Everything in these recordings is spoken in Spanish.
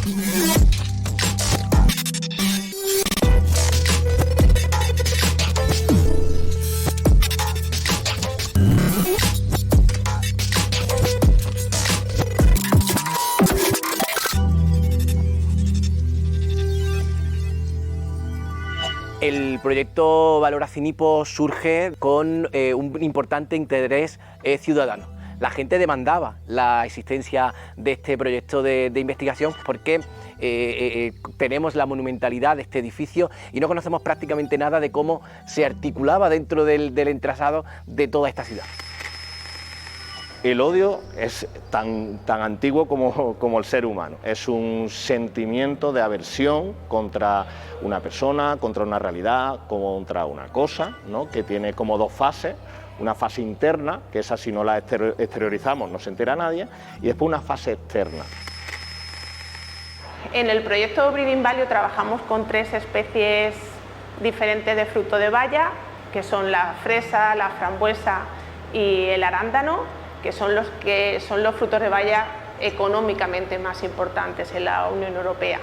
El proyecto Valora Cinipo surge con un importante interés ciudadano. La gente demandaba la existencia de este proyecto de investigación porque tenemos la monumentalidad de este edificio y no conocemos prácticamente nada de cómo se articulaba dentro del entresado de toda esta ciudad. El odio es tan antiguo como el ser humano. Es un sentimiento de aversión contra una persona, contra una realidad, contra una cosa, ¿no? Que tiene como dos fases. Una fase interna, que esa si no la exteriorizamos no se entera nadie, y después una fase externa. En el proyecto Breeding Value trabajamos con 3 especies diferentes de fruto de baya, que son la fresa, la frambuesa y el arándano, que son los frutos de baya económicamente más importantes en la Unión Europea.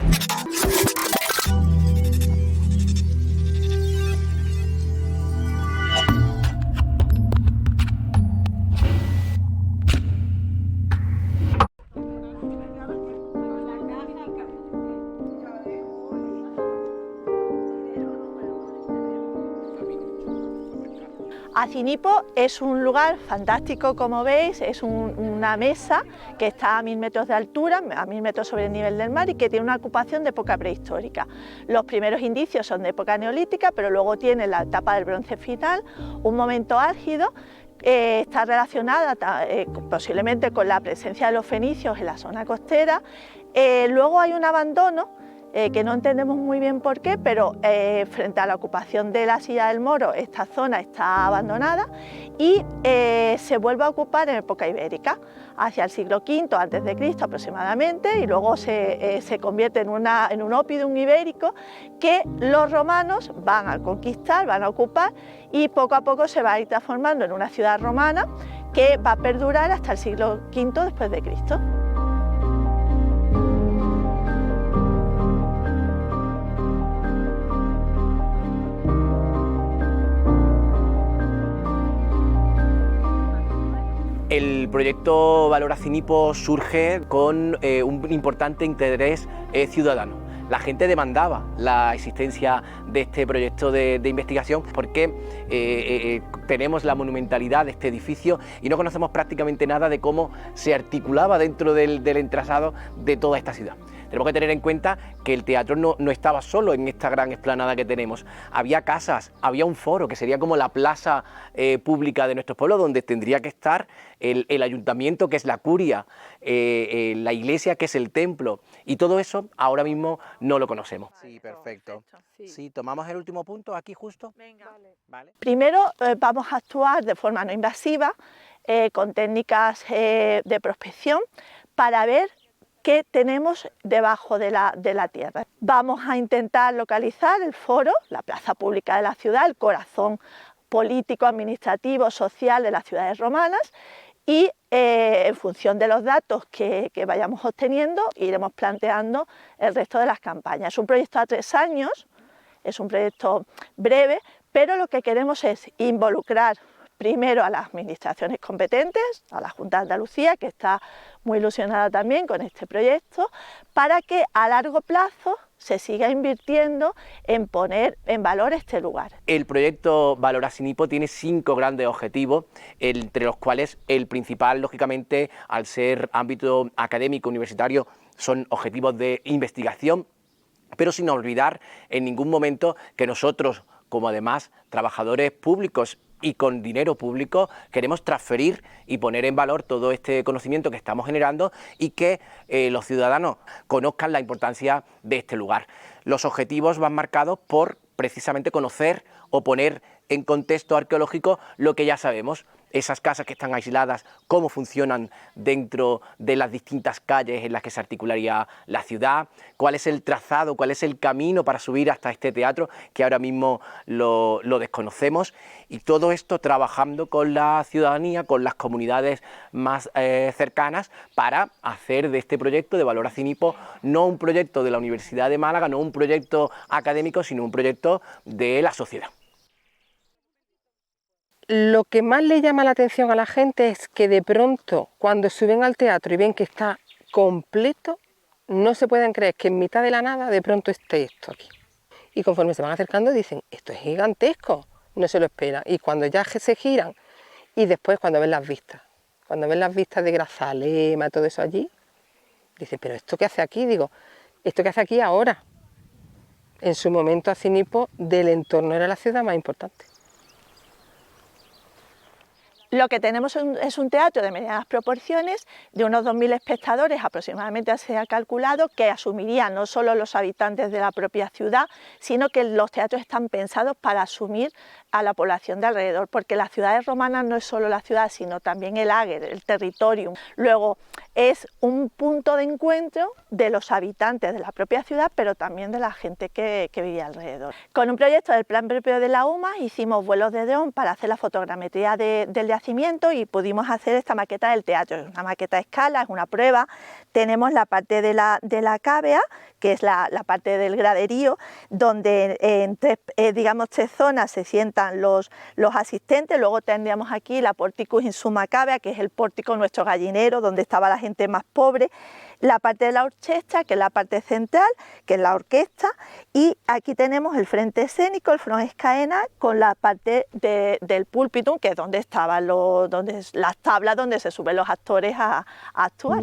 Acinipo es un lugar fantástico, como veis, es una mesa que está a 1000 metros de altura, a 1000 metros sobre el nivel del mar y que tiene una ocupación de época prehistórica. Los primeros indicios son de época neolítica, pero luego tiene la etapa del bronce final, un momento álgido. Está relacionada posiblemente con la presencia de los fenicios en la zona costera. Luego hay un abandono que no entendemos muy bien por qué, pero frente a la ocupación de la Silla del Moro, esta zona está abandonada y se vuelve a ocupar en época ibérica, hacia el siglo V a.C. aproximadamente, y luego se convierte en un oppidum ibérico que los romanos van a conquistar, van a ocupar, y poco a poco se va a ir transformando en una ciudad romana que va a perdurar hasta el siglo V después de Cristo. El proyecto Valora Cinipo surge con un importante interés ciudadano. La gente demandaba la existencia de este proyecto de investigación porque tenemos la monumentalidad de este edificio y no conocemos prácticamente nada de cómo se articulaba dentro del entresado de toda esta ciudad. Tenemos que tener en cuenta que el teatro no estaba solo en esta gran explanada que tenemos. Había casas, había un foro, que sería como la plaza pública de nuestro pueblo, donde tendría que estar el ayuntamiento, que es la curia, la iglesia, que es el templo, y todo eso ahora mismo no lo conocemos. Vale, sí, perfecto. Sí. Sí, tomamos el último punto aquí justo. Venga. Vale. Primero vamos a actuar de forma no invasiva, con técnicas de prospección, para ver qué tenemos debajo de la tierra. Vamos a intentar localizar el foro, la plaza pública de la ciudad, el corazón político, administrativo, social de las ciudades romanas, y en función de los datos que vayamos obteniendo iremos planteando el resto de las campañas. Es un proyecto a 3 años, es un proyecto breve, pero lo que queremos es involucrar primero a las administraciones competentes, a la Junta de Andalucía, que está muy ilusionada también con este proyecto, para que a largo plazo se siga invirtiendo en poner en valor este lugar. El proyecto Valora Cinipo tiene 5 grandes objetivos, entre los cuales el principal, lógicamente, al ser ámbito académico universitario, son objetivos de investigación, pero sin olvidar en ningún momento que nosotros, como además trabajadores públicos y con dinero público, queremos transferir y poner en valor todo este conocimiento que estamos generando y que los ciudadanos conozcan la importancia de este lugar. Los objetivos van marcados por precisamente conocer o poner en contexto arqueológico lo que ya sabemos, esas casas que están aisladas, cómo funcionan dentro de las distintas calles en las que se articularía la ciudad, cuál es el trazado, cuál es el camino para subir hasta este teatro, que ahora mismo lo desconocemos, y todo esto trabajando con la ciudadanía, con las comunidades más cercanas, para hacer de este proyecto de Valora Cinipo no un proyecto de la Universidad de Málaga, no un proyecto académico, sino un proyecto de la sociedad. Lo que más le llama la atención a la gente es que de pronto, cuando suben al teatro y ven que está completo, no se pueden creer que en mitad de la nada de pronto esté esto aquí. Y conforme se van acercando dicen, esto es gigantesco, no se lo esperan. Y cuando ya se giran, y después cuando ven las vistas de Grazalema, todo eso allí, dicen, pero ¿esto qué hace aquí? Digo, ¿esto qué hace aquí ahora? En su momento Acinipo del entorno era la ciudad más importante. Lo que tenemos es un teatro de medianas proporciones, de unos 2000 espectadores aproximadamente se ha calculado, que asumirían no solo los habitantes de la propia ciudad, sino que los teatros están pensados para asumir a la población de alrededor, porque las ciudades romanas no es solo la ciudad, sino también el ager, el territorium. Luego es un punto de encuentro de los habitantes de la propia ciudad, pero también de la gente que vivía alrededor. Con un proyecto del plan propio de la UMA hicimos vuelos de dron para hacer la fotogrametría del yacimiento y pudimos hacer esta maqueta del teatro. Es una maqueta a escala, es una prueba. Tenemos la parte de la cávea, que es la parte del graderío, donde en tres zonas se sientan los asistentes. Luego tendríamos aquí la porticus insumma cavea, que es el pórtico, nuestro gallinero, donde estaba la gente más pobre. La parte de la orchestra, que es la parte central, que es la orquesta, y aquí tenemos el frente escénico, el front escaena, con la parte del púlpitum, que es donde estaban las tablas donde se suben los actores a actuar.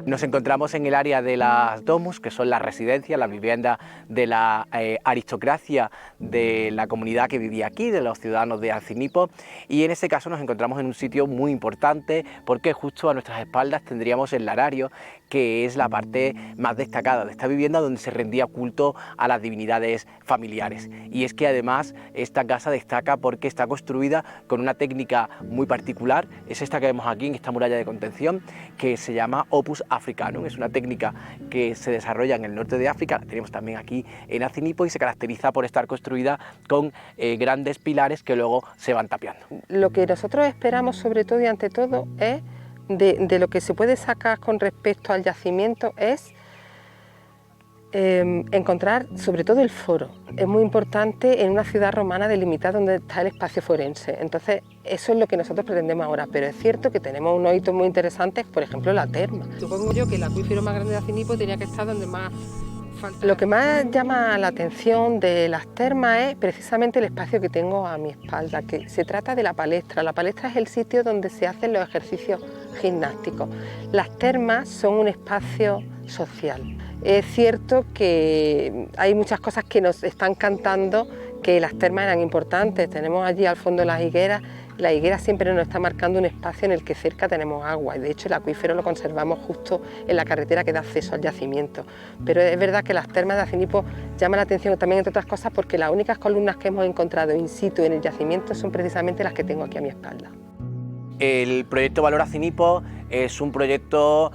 Nos encontramos en el área de las domus, que son las residencias, las viviendas de la aristocracia de la comunidad que vivía aquí, de los ciudadanos de Acinipo, y en este caso nos encontramos en un sitio muy importante porque justo a nuestras espaldas tendríamos el larario, que es la parte más destacada de esta vivienda, donde se rendía culto a las divinidades familiares. Y es que además esta casa destaca porque está construida con una técnica muy particular, es esta que vemos aquí en esta muralla de contención, que se llama Opus Africanum. Es una técnica que se desarrolla en el norte de África, la tenemos también aquí en Acinipo, y se caracteriza por estar construida con grandes pilares que luego se van tapiando. Lo que nosotros esperamos sobre todo y ante todo es de lo que se puede sacar con respecto al yacimiento es encontrar sobre todo el foro. Es muy importante en una ciudad romana delimitada donde está el espacio forense, entonces eso es lo que nosotros pretendemos ahora, pero es cierto que tenemos unos hitos muy interesantes, por ejemplo la terma. Supongo yo que el acuífero más grande de Acinipo tenía que estar donde más falta. Lo que más llama la atención de las termas es precisamente el espacio que tengo a mi espalda, que se trata de la palestra. La palestra es el sitio donde se hacen los ejercicios gimnásticos. Las termas son un espacio social. Es cierto que hay muchas cosas que nos están cantando que las termas eran importantes. Tenemos allí al fondo las higueras. La higuera siempre nos está marcando un espacio en el que cerca tenemos agua y de hecho el acuífero lo conservamos justo en la carretera que da acceso al yacimiento. Pero es verdad que las termas de Acinipo llaman la atención también, entre otras cosas, porque las únicas columnas que hemos encontrado in situ en el yacimiento son precisamente las que tengo aquí a mi espalda. El proyecto Valora Acinipo es un proyecto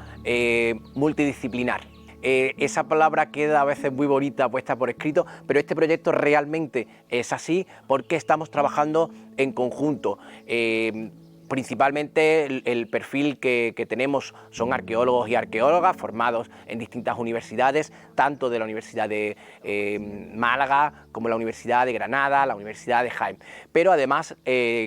multidisciplinar. Esa palabra queda a veces muy bonita puesta por escrito, pero este proyecto realmente es así porque estamos trabajando en conjunto. Principalmente el perfil que tenemos son arqueólogos y arqueólogas formados en distintas universidades, tanto de la Universidad de Málaga como la Universidad de Granada, la Universidad de Jaén. Pero además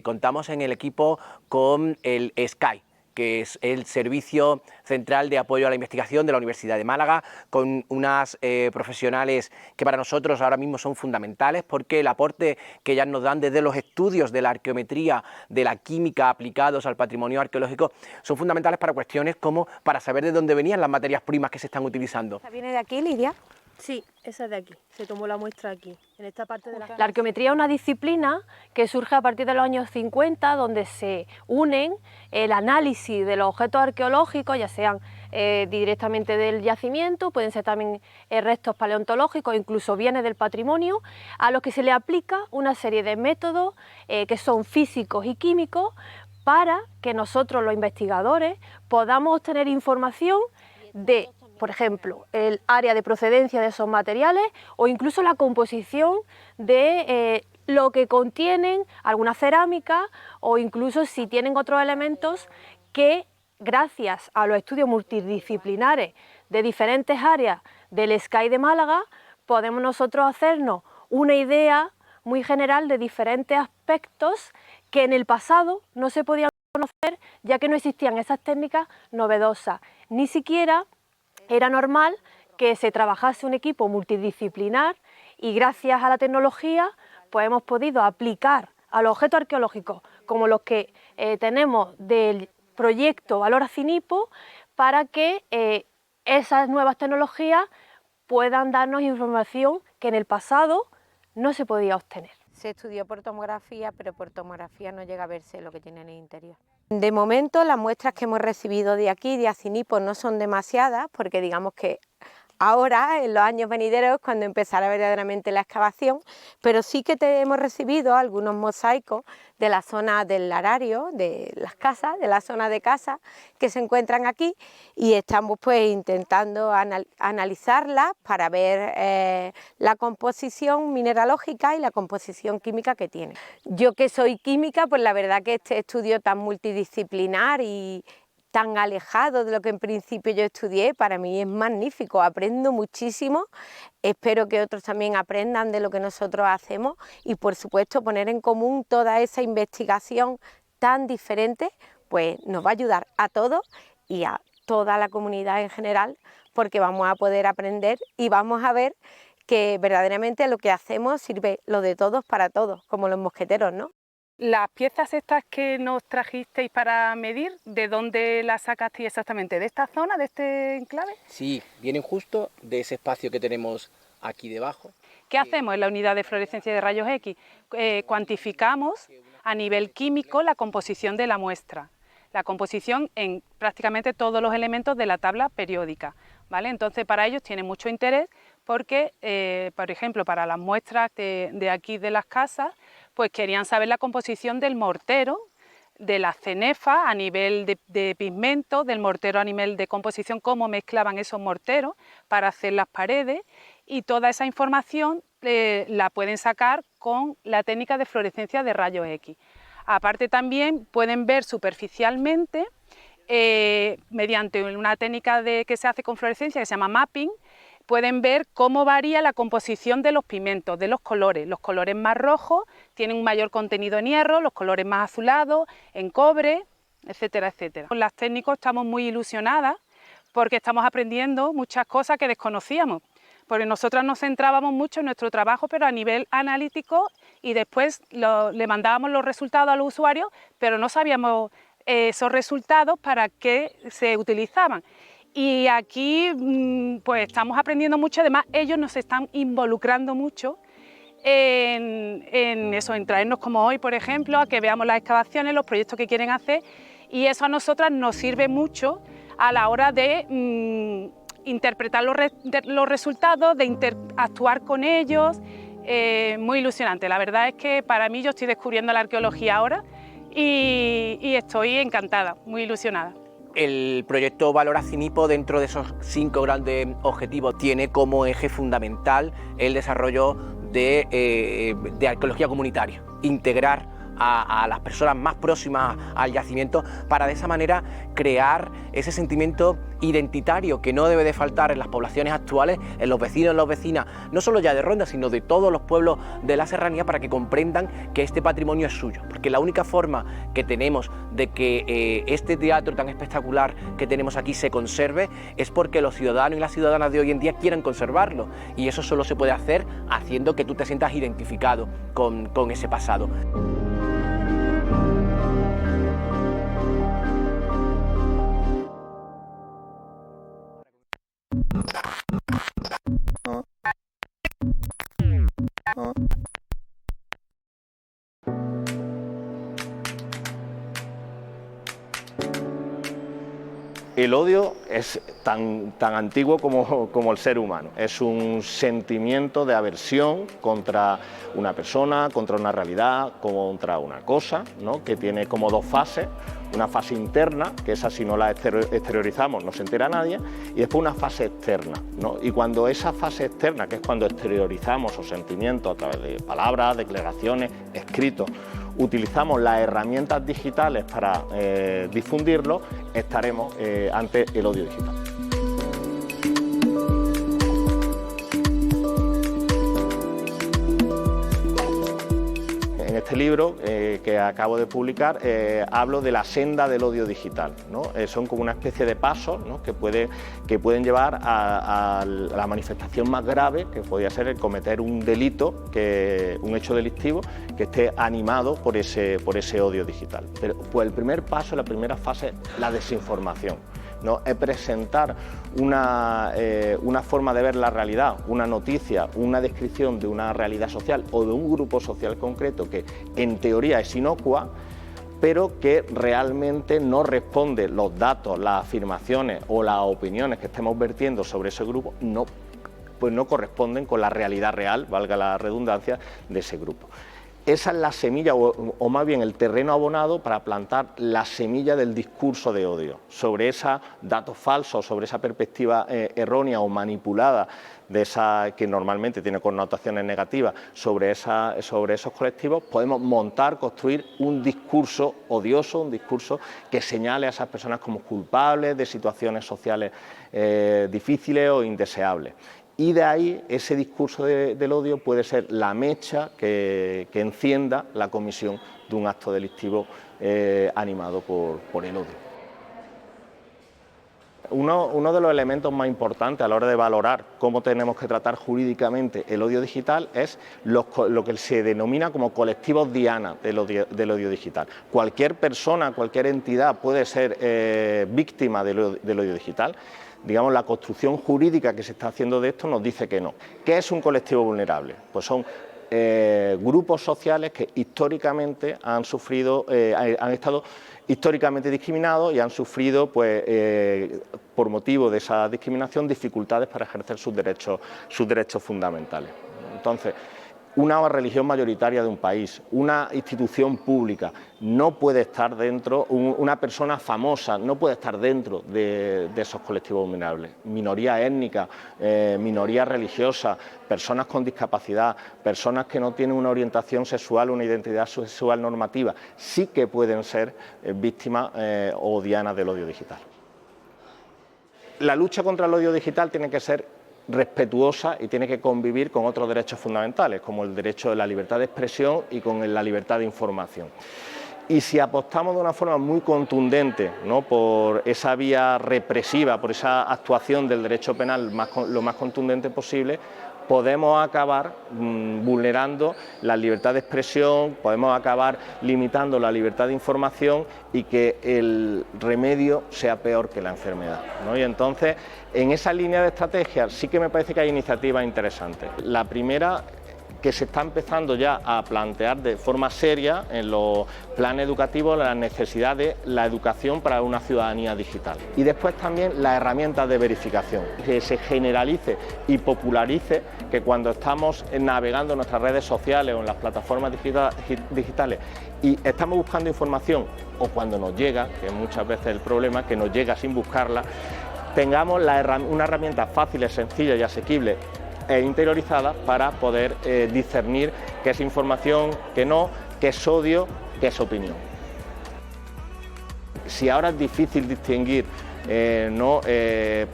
contamos en el equipo con el SCAI, que es el Servicio Central de Apoyo a la Investigación de la Universidad de Málaga, con unas profesionales que para nosotros ahora mismo son fundamentales, porque el aporte que ellas nos dan desde los estudios de la arqueometría, de la química aplicados al patrimonio arqueológico, son fundamentales para cuestiones como para saber de dónde venían las materias primas que se están utilizando. ¿Viene de aquí, Lidia? Sí, esa es de aquí, se tomó la muestra aquí, en esta parte de la... La arqueometría es una disciplina que surge a partir de los años 50, donde se unen el análisis de los objetos arqueológicos, ya sean directamente del yacimiento, pueden ser también restos paleontológicos, incluso bienes del patrimonio, a los que se le aplica una serie de métodos que son físicos y químicos para que nosotros, los investigadores, podamos obtener información de, por ejemplo, el área de procedencia de esos materiales o incluso la composición de lo que contienen alguna cerámica o incluso si tienen otros elementos que, gracias a los estudios multidisciplinares de diferentes áreas del SCAI de Málaga, podemos nosotros hacernos una idea muy general de diferentes aspectos que en el pasado no se podían conocer, ya que no existían esas técnicas novedosas. Ni siquiera era normal que se trabajase un equipo multidisciplinar y gracias a la tecnología pues hemos podido aplicar a los objetos arqueológicos como los que tenemos del proyecto Valora Cinipo para que esas nuevas tecnologías puedan darnos información que en el pasado no se podía obtener. Se estudió por tomografía, pero por tomografía no llega a verse lo que tiene en el interior. De momento las muestras que hemos recibido de aquí, de Acinipo, no son demasiadas, porque digamos que ahora, en los años venideros, cuando empezará verdaderamente la excavación, pero sí que hemos recibido algunos mosaicos de la zona del larario, de las casas, de la zona de casa que se encuentran aquí, y estamos pues intentando analizarlas para ver la composición mineralógica y la composición química que tiene. Yo que soy química, pues la verdad que este estudio tan multidisciplinar y tan alejado de lo que en principio yo estudié, para mí es magnífico, aprendo muchísimo, espero que otros también aprendan de lo que nosotros hacemos y por supuesto poner en común toda esa investigación tan diferente, pues nos va a ayudar a todos y a toda la comunidad en general, porque vamos a poder aprender y vamos a ver que verdaderamente lo que hacemos sirve lo de todos para todos, como los mosqueteros, ¿no? Las piezas estas que nos trajisteis para medir, ¿de dónde las sacasteis exactamente? ¿De esta zona, de este enclave? Sí, vienen justo de ese espacio que tenemos aquí debajo. ¿Qué hacemos en la unidad de fluorescencia de rayos X? Cuantificamos a nivel químico la composición de la muestra, la composición en prácticamente todos los elementos de la tabla periódica, ¿vale? Entonces para ellos tiene mucho interés porque, por ejemplo, para las muestras de aquí de las casas, pues querían saber la composición del mortero, de la cenefa a nivel de pigmento, del mortero a nivel de composición, cómo mezclaban esos morteros para hacer las paredes, y toda esa información la pueden sacar con la técnica de fluorescencia de rayos X. Aparte también pueden ver superficialmente, mediante una técnica que se hace con fluorescencia que se llama mapping, pueden ver cómo varía la composición de los pigmentos, de los colores. Los colores más rojos tienen un mayor contenido en hierro, los colores más azulados en cobre, etcétera, etcétera. Con las técnicos estamos muy ilusionadas porque estamos aprendiendo muchas cosas que desconocíamos, porque nosotras nos centrábamos mucho en nuestro trabajo, pero a nivel analítico, y después le mandábamos los resultados a los usuarios, pero no sabíamos esos resultados para qué se utilizaban. Y aquí pues estamos aprendiendo mucho, además ellos nos están involucrando mucho en eso, en traernos como hoy, por ejemplo, a que veamos las excavaciones, los proyectos que quieren hacer, y eso a nosotras nos sirve mucho a la hora de interpretar los resultados, de interactuar con ellos, muy ilusionante. La verdad es que para mí yo estoy descubriendo la arqueología ahora y estoy encantada, muy ilusionada. El proyecto Valora Cinipo, dentro de esos 5 grandes objetivos, tiene como eje fundamental el desarrollo de arqueología comunitaria, integrar a las personas más próximas al yacimiento para de esa manera crear ese sentimiento identitario que no debe de faltar en las poblaciones actuales, en los vecinos y las vecinas, no solo ya de Ronda, sino de todos los pueblos de la serranía, para que comprendan que este patrimonio es suyo, porque la única forma que tenemos de que este teatro tan espectacular que tenemos aquí se conserve es porque los ciudadanos y las ciudadanas de hoy en día quieran conservarlo, y eso solo se puede hacer haciendo que tú te sientas identificado con ese pasado. El odio es tan antiguo como el ser humano. Es un sentimiento de aversión contra una persona, contra una realidad, contra una cosa, ¿no? Que tiene como dos fases. Una fase interna, que esa si no la exteriorizamos no se entera nadie, y después una fase externa, ¿no? Y cuando esa fase externa, que es cuando exteriorizamos los sentimientos a través de palabras, declaraciones, escritos, utilizamos las herramientas digitales para difundirlo, estaremos ante el odio digital. En este libro que acabo de publicar hablo de la senda del odio digital, ¿no? Son como una especie de pasos, ¿no? que pueden llevar a la manifestación más grave, que podría ser el cometer un delito, un hecho delictivo que esté animado por ese odio digital. Pero pues el primer paso, la primera fase es la desinformación, ¿no? Es presentar una forma de ver la realidad, una noticia, una descripción de una realidad social o de un grupo social concreto que en teoría es inocua, pero que realmente no responde los datos, las afirmaciones o las opiniones que estemos vertiendo sobre ese grupo, pues no corresponden con la realidad real, valga la redundancia, de ese grupo. Esa es la semilla, o más bien el terreno abonado para plantar la semilla del discurso de odio, sobre esos datos falsos, sobre esa perspectiva errónea o manipulada, de esa que normalmente tiene connotaciones negativas, sobre esos colectivos, podemos construir un discurso odioso, un discurso que señale a esas personas como culpables de situaciones sociales difíciles o indeseables. Y de ahí ese discurso del odio puede ser la mecha que encienda la comisión de un acto delictivo animado por el odio. Uno de los elementos más importantes a la hora de valorar cómo tenemos que tratar jurídicamente el odio digital es lo que se denomina como colectivos diana del odio digital. Cualquier persona, cualquier entidad puede ser víctima del odio digital. Digamos, la construcción jurídica que se está haciendo de esto nos dice que no. ¿Qué es un colectivo vulnerable? Pues son grupos sociales que históricamente han estado históricamente discriminados y han sufrido, pues, por motivo de esa discriminación, dificultades para ejercer sus derechos fundamentales. Entonces, una religión mayoritaria de un país, una institución pública, no puede estar dentro, una persona famosa no puede estar dentro de esos colectivos vulnerables. Minorías étnicas, minorías religiosas, personas con discapacidad, personas que no tienen una orientación sexual, una identidad sexual normativa, sí que pueden ser víctimas o dianas del odio digital. La lucha contra el odio digital tiene que ser respetuosa y tiene que convivir con otros derechos fundamentales, como el derecho de la libertad de expresión y con la libertad de información. Y si apostamos de una forma muy contundente, ¿no?, por esa vía represiva, por esa actuación del derecho penal lo más contundente posible, podemos acabar vulnerando la libertad de expresión, podemos acabar limitando la libertad de información y que el remedio sea peor que la enfermedad, ¿no? Y entonces, en esa línea de estrategia sí que me parece que hay iniciativas interesantes. La primera, que se está empezando ya a plantear de forma seria en los planes educativos la necesidad de la educación para una ciudadanía digital. Y después también las herramientas de verificación, que se generalice y popularice, que cuando estamos navegando en nuestras redes sociales o en las plataformas digitales y estamos buscando información, o cuando nos llega, que es muchas veces el problema, que nos llega sin buscarla, tengamos una herramienta fácil, sencilla y asequible e interiorizada para poder discernir qué es información, qué no, qué es odio, qué es opinión. Si ahora es difícil distinguir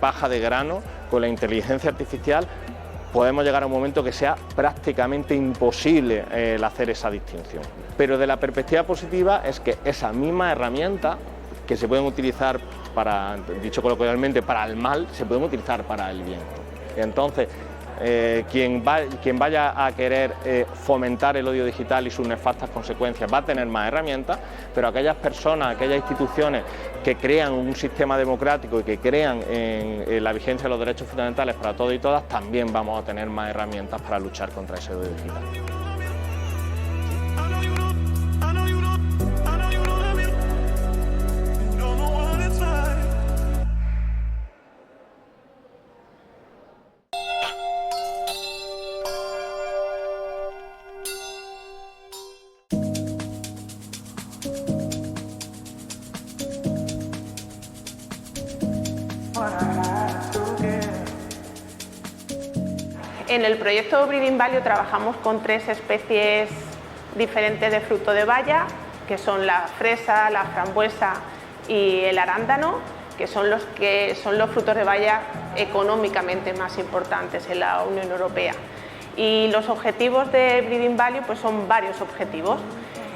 paja de grano, con la inteligencia artificial podemos llegar a un momento que sea prácticamente imposible el hacer esa distinción. Pero de la perspectiva positiva es que esas mismas herramientas que se pueden utilizar para, dicho coloquialmente, para el mal, se pueden utilizar para el bien. Entonces, quien vaya a querer fomentar el odio digital y sus nefastas consecuencias va a tener más herramientas, pero aquellas personas, aquellas instituciones que crean un sistema democrático y que crean en la vigencia de los derechos fundamentales para todos y todas, también vamos a tener más herramientas para luchar contra ese odio digital. En el proyecto Breeding Value trabajamos con 3 especies diferentes de fruto de baya, que son la fresa, la frambuesa y el arándano, que son los frutos de baya económicamente más importantes en la Unión Europea. Y los objetivos de Breeding Value pues son varios objetivos.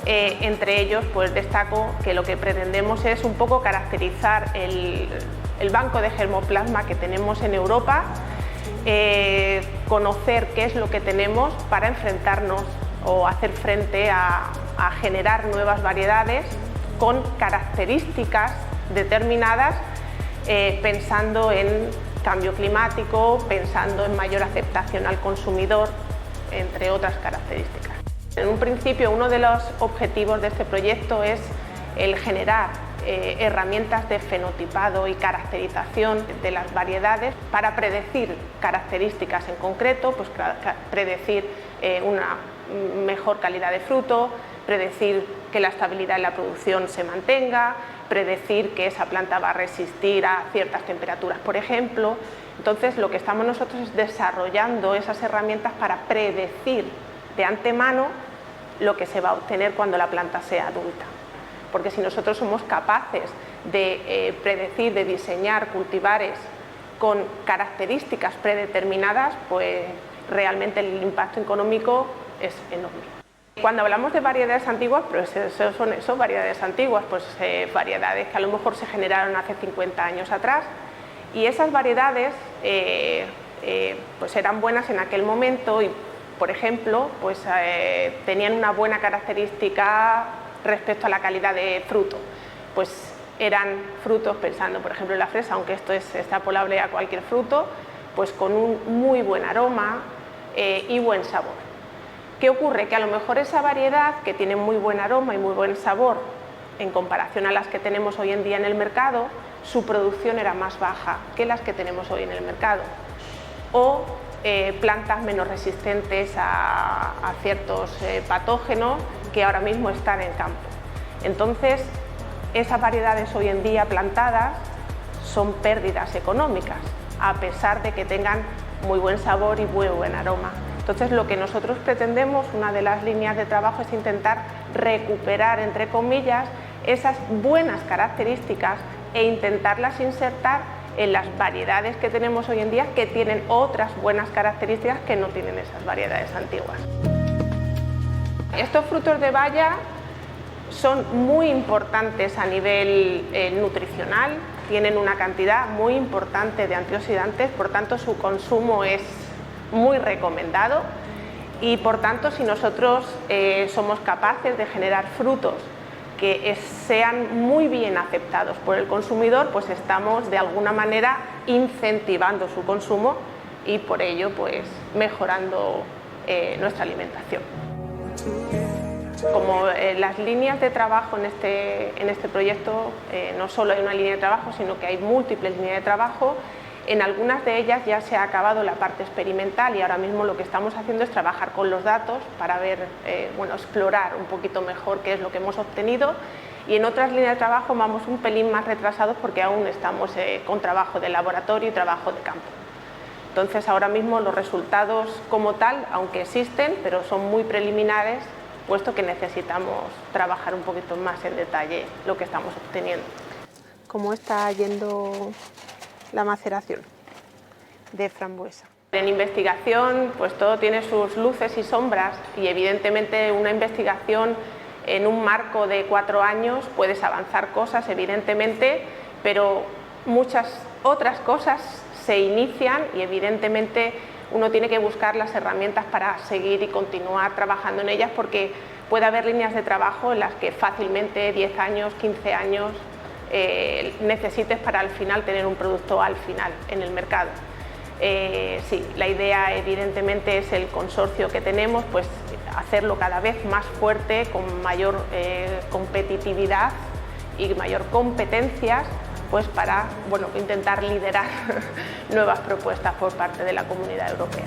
Entre ellos pues destaco que lo que pretendemos es un poco caracterizar el banco de germoplasma que tenemos en Europa, conocer qué es lo que tenemos para enfrentarnos o hacer frente a generar nuevas variedades con características determinadas, pensando en cambio climático, pensando en mayor aceptación al consumidor, entre otras características. En un principio, uno de los objetivos de este proyecto es el generar herramientas de fenotipado y caracterización de las variedades para predecir características en concreto, pues predecir una mejor calidad de fruto, predecir que la estabilidad en la producción se mantenga, predecir que esa planta va a resistir a ciertas temperaturas, por ejemplo. Entonces, lo que estamos nosotros es desarrollando esas herramientas para predecir de antemano lo que se va a obtener cuando la planta sea adulta. Porque si nosotros somos capaces de predecir, de diseñar cultivares con características predeterminadas, pues realmente el impacto económico es enorme. Cuando hablamos de variedades antiguas, pues son variedades antiguas, pues variedades que a lo mejor se generaron hace 50 años atrás, y esas variedades pues eran buenas en aquel momento y, por ejemplo, pues tenían una buena característica respecto a la calidad de fruto. Pues eran frutos, pensando por ejemplo en la fresa, aunque esto es extrapolable a cualquier fruto, pues con un muy buen aroma y buen sabor. ¿Qué ocurre? Que a lo mejor esa variedad, que tiene muy buen aroma y muy buen sabor, en comparación a las que tenemos hoy en día en el mercado, su producción era más baja que las que tenemos hoy en el mercado. O plantas menos resistentes a ciertos patógenos que ahora mismo están en campo. Entonces, esas variedades hoy en día plantadas son pérdidas económicas, a pesar de que tengan muy buen sabor y muy buen aroma. Entonces, lo que nosotros pretendemos, una de las líneas de trabajo, es intentar recuperar, entre comillas, esas buenas características e intentarlas insertar en las variedades que tenemos hoy en día, que tienen otras buenas características que no tienen esas variedades antiguas. Estos frutos de baya son muy importantes a nivel nutricional, tienen una cantidad muy importante de antioxidantes, por tanto su consumo es muy recomendado y, por tanto, si nosotros somos capaces de generar frutos que sean muy bien aceptados por el consumidor, pues estamos de alguna manera incentivando su consumo y por ello pues mejorando nuestra alimentación. Como las líneas de trabajo en este proyecto, no solo hay una línea de trabajo, sino que hay múltiples líneas de trabajo. En algunas de ellas ya se ha acabado la parte experimental y ahora mismo lo que estamos haciendo es trabajar con los datos para ver, explorar un poquito mejor qué es lo que hemos obtenido, y en otras líneas de trabajo vamos un pelín más retrasados porque aún estamos con trabajo de laboratorio y trabajo de campo. Entonces, ahora mismo los resultados como tal, aunque existen, pero son muy preliminares, puesto que necesitamos trabajar un poquito más en detalle lo que estamos obteniendo. ¿Cómo está yendo la maceración de frambuesa? En investigación, pues todo tiene sus luces y sombras, y evidentemente una investigación en un marco de 4 años puedes avanzar cosas, evidentemente, pero muchas otras cosas se inician y evidentemente uno tiene que buscar las herramientas para seguir y continuar trabajando en ellas, porque puede haber líneas de trabajo en las que fácilmente 10 años, 15 años necesites para al final tener un producto al final en el mercado. Sí, la idea evidentemente es el consorcio que tenemos, pues hacerlo cada vez más fuerte, con mayor competitividad y mayor competencias, pues para intentar liderar nuevas propuestas por parte de la Comunidad Europea.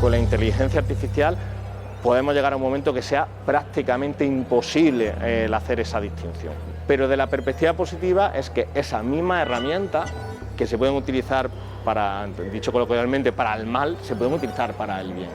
con la inteligencia artificial podemos llegar a un momento que sea prácticamente imposible el hacer esa distinción. Pero de la perspectiva positiva es que esa misma herramienta que se pueden utilizar para, dicho coloquialmente, para el mal, se pueden utilizar para el bien.